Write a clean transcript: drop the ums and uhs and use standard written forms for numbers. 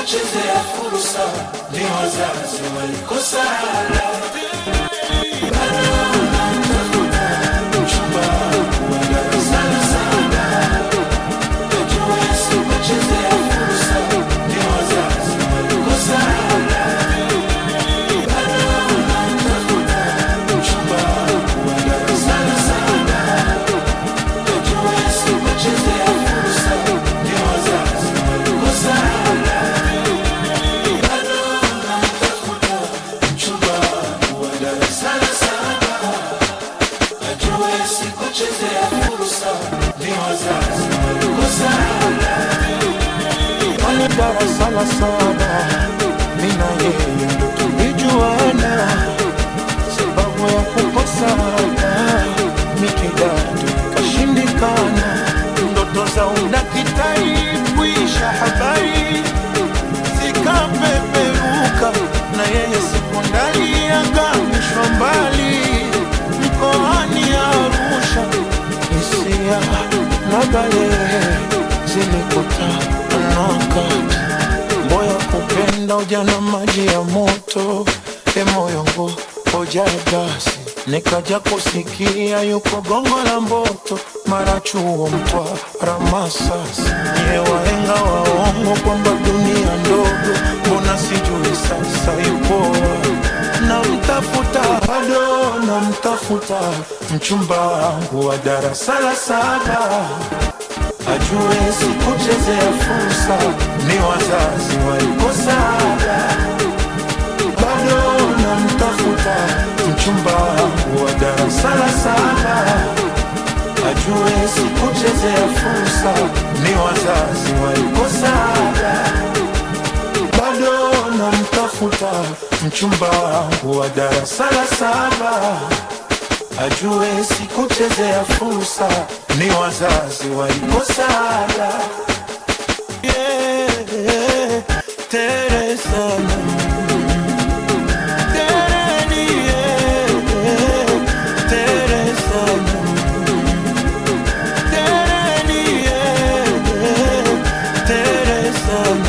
sikuchezea fursa, ni wazazi walikosa. Darasa la saba, mimi na yeye ndo tulijuana, sababu ya kukosana mikidato kashindikana, ndoto za udaktari kuisha habari zikapeperuka, na yeye sekondari akamishwa mbali mkoani Arusha. Hisia na balehe zilikutana wakati moyo kupenda ujana maji ya moto, moyo wangu hoja gasi, nikaja kusikia yuko Gongo la Mboto, mara chuo Mtwara Masasi. Nye wahenga waongo kwamba dunia ndogo, mbona sijui sasa yupo. Namtafuta mchumba wangu wa darasa la saba, ajue sikuchezea fursa, ni wazazi walikosa. Bado namtafuta mchumba wangu wa darasa la saba, ajue sikuchezea fursa, ni wazazi walikosa. Bado namtafuta mchumba wangu wa darasa la saba, ajue sikuchezea fursa, ni wazazi walikosa. Teresa Teresa